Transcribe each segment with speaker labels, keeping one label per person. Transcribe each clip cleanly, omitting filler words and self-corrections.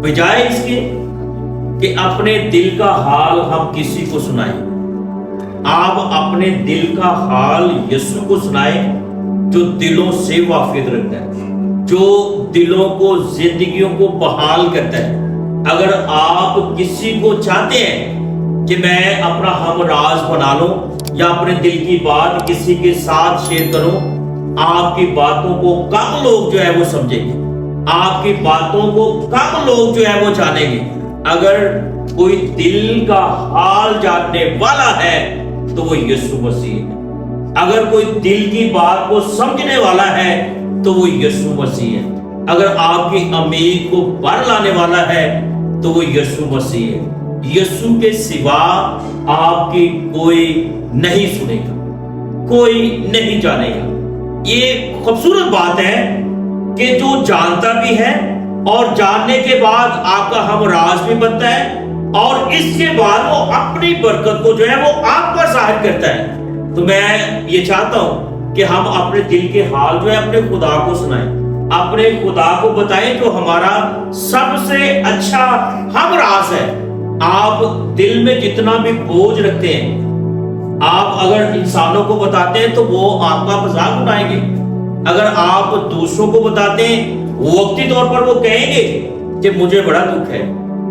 Speaker 1: بجائے اس کے کہ اپنے دل کا حال ہم کسی کو سنائیں، آپ اپنے دل کا حال یسوع کو سنائیں جو دلوں سے واقف رکھتا ہے، جو دلوں کو زندگیوں کو بحال کرتا ہے۔ اگر آپ کسی کو چاہتے ہیں کہ میں اپنا ہم راز بنا لوں یا اپنے دل کی بات کسی کے ساتھ شیئر کروں، آپ کی باتوں کو کم لوگ جو ہے وہ سمجھیں گے، آپ کی باتوں کو کم لوگ جو ہے وہ جانیں گے۔ اگر کوئی دل کا حال جاننے والا ہے تو وہ یسوع مسیح ہے، اگر کوئی دل کی بات کو سمجھنے والا ہے تو وہ یسوع مسیح ہے، اگر آپ کی امید کو بھر لانے والا ہے تو وہ یسوع مسیح ہے۔ یسوع کے سوا آپ کی کوئی نہیں سنے گا، کوئی نہیں جانے گا۔ یہ خوبصورت بات ہے کہ جو جانتا بھی ہے اور جاننے کے بعد آپ کا ہم راز بھی بنتا ہے، اور اس کے بعد وہ اپنی برکت کو جو ہے وہ آپ پر ظاہر کرتا ہے۔ تو میں یہ چاہتا ہوں کہ ہم اپنے دل کے حال جو ہے اپنے خدا کو سنائیں، اپنے خدا کو بتائیں جو ہمارا سب سے اچھا ہم راز ہے۔ آپ دل میں جتنا بھی بوجھ رکھتے ہیں، آپ اگر انسانوں کو بتاتے ہیں تو وہ آپ کا مذاق اڑائیں گے، اگر آپ دوسروں کو بتاتے ہیں وقتی طور پر وہ کہیں گے کہ مجھے بڑا دکھ ہے،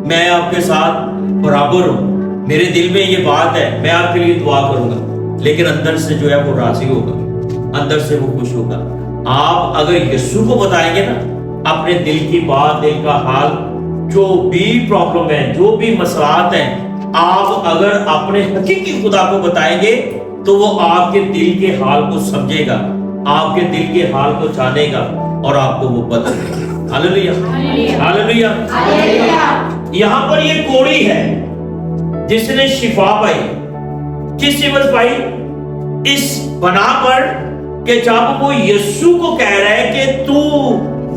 Speaker 1: میں آپ کے ساتھ برابر ہوں، میرے دل میں یہ بات ہے، میں آپ کے لیے دعا کروں گا، لیکن اندر سے جو ہے وہ راضی ہوگا، اندر سے وہ خوش ہوگا۔ آپ اگر یسوع کو بتائیں گے نا اپنے دل کی بات، دل کا حال، جو بھی پرابلم ہے، جو بھی مسئلات ہیں، آپ اگر اپنے حقیقی خدا کو بتائیں گے تو وہ آپ کے دل کے حال کو سمجھے گا، آپ کے دل کے حال کو جانے گا اور آپ کو وہ بدلے گا۔ ہاللیلویا، ہاللیلویا۔ یہاں پر یہ کوڑی ہے جس نے شفا پائی، کس عوض پائی؟ اس بنا پر کہ جب وہ یسوع کو کہہ رہا ہے کہ تو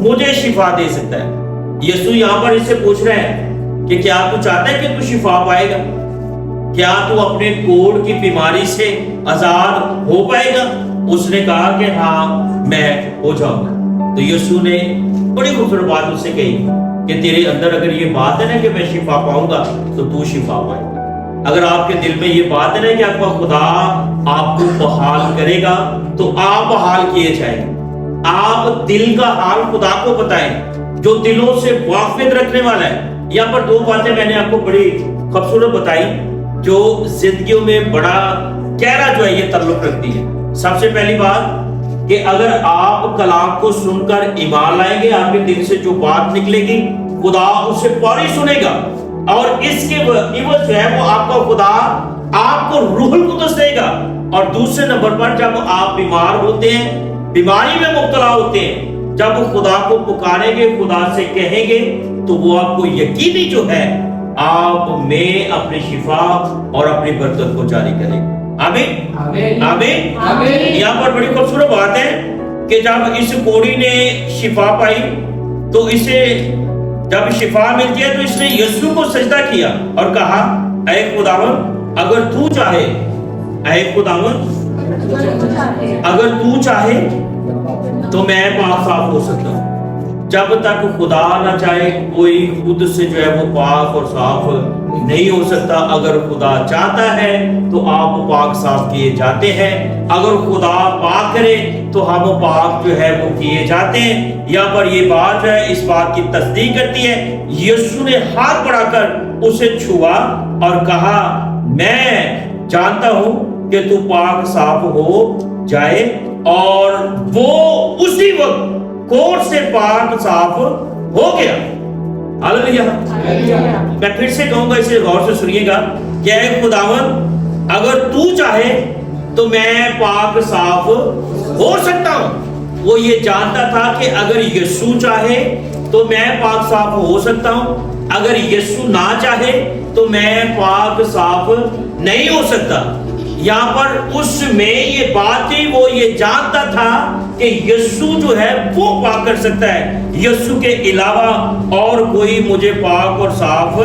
Speaker 1: مجھے شفا دے سکتا ہے، یسوع یہاں پر اس سے پوچھ رہا ہے کہ کیا تو چاہتا ہے کہ تو شفا پائے گا؟ کیا تو اپنے کوڑ کی بیماری سے آزاد ہو پائے گا؟ اس نے کہا کہ ہاں میں ہو جاؤں گا۔ تو یسوع نے بڑی خوبصورت بات اس سے کہی کہ تیرے اندر اگر یہ بات ہے نا کہ میں شفا پاؤں گا تو تو شفا پائے گا۔ اگر آپ کے دل میں یہ بات ہے نا کہ آپ کا خدا آپ کو بحال کرے گا تو آپ بحال کیے جائیں۔ آپ دل کا حال خدا کو بتائیں جو دلوں سے واقف رکھنے والا ہے۔ یہاں پر دو باتیں میں نے آپ کو بڑی خوبصورت بتائی جو زندگیوں میں بڑا گہرا جو ہے یہ تعلق رکھتی ہے۔ سب سے پہلی بات کہ اگر آپ کلام کو سن کر ایمان لائیں گے، آپ کے دل سے جو بات نکلے گی خدا اسے فوری سنے گا، اور اس کے عوض جو ہے وہ آپ کا خدا آپ کو روح القدس دے گا۔ اور دوسرے نمبر پر جب آپ بیمار ہوتے ہیں، بیماری میں مبتلا ہوتے ہیں، جب خدا کو پکاریں گے، خدا سے کہیں گے تو وہ آپ کو یقینی جو ہے آپ میں اپنی شفا اور اپنی برکت کو جاری کرے گا۔ آمین، آمین، آمین۔ یہاں پر بڑی خوبصورت بات ہے کہ جب اس کوڑی نے شفا پائی تو اسے جب شفا ملتی ہے تو اس نے یسوع کو سجدہ کیا اور کہا اے خداوند اگر تو چاہے، اے خداوند اگر تو چاہے تو میں پاک صاف ہو سکتا ہوں۔ جب تک خدا نہ چاہے کوئی خود سے جو ہے وہ پاک اور صاف نہیں ہو سکتا۔ اگر خدا چاہتا ہے تو آپ پاک صاف کیے جاتے ہیں، اگر خدا پاک کرے تو ہم پاک جو ہے وہ کیے جاتے ہیں۔ یہاں پر یہ بات ہے اس بات کی تصدیق کرتی ہے، یسوع نے ہاتھ بڑھا کر اسے چھوا اور کہا میں جانتا ہوں کہ تو پاک صاف ہو جائے، اور وہ اسی وقت کوڑ سے پاک صاف ہو گیا۔ ہاللیلویا۔ میں پھر سے کہوں گا، اسے غور سے سنیے گا کہ اے خداوند اگر تو چاہے تو میں پاک صاف ہو سکتا ہوں۔ وہ یہ جانتا تھا کہ اگر یسوع چاہے تو میں پاک صاف ہو سکتا ہوں، اگر یسوع نہ چاہے تو میں پاک صاف نہیں ہو سکتا۔ یہاں پر اس میں یہ بات تھی، وہ یہ جانتا تھا کہ یسوع جو ہے وہ پاک کر سکتا ہے، یسوع کے علاوہ اور کوئی مجھے پاک اور صاف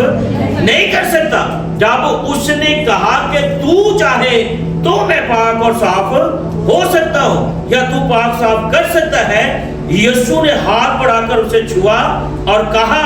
Speaker 1: نہیں کر سکتا۔ جب اس نے کہا کہ تو چاہے تو میں پاک اور صاف ہو سکتا ہوں یا تو پاک صاف کر سکتا ہے، یسوع نے ہاتھ بڑھا کر اسے چھوا اور کہا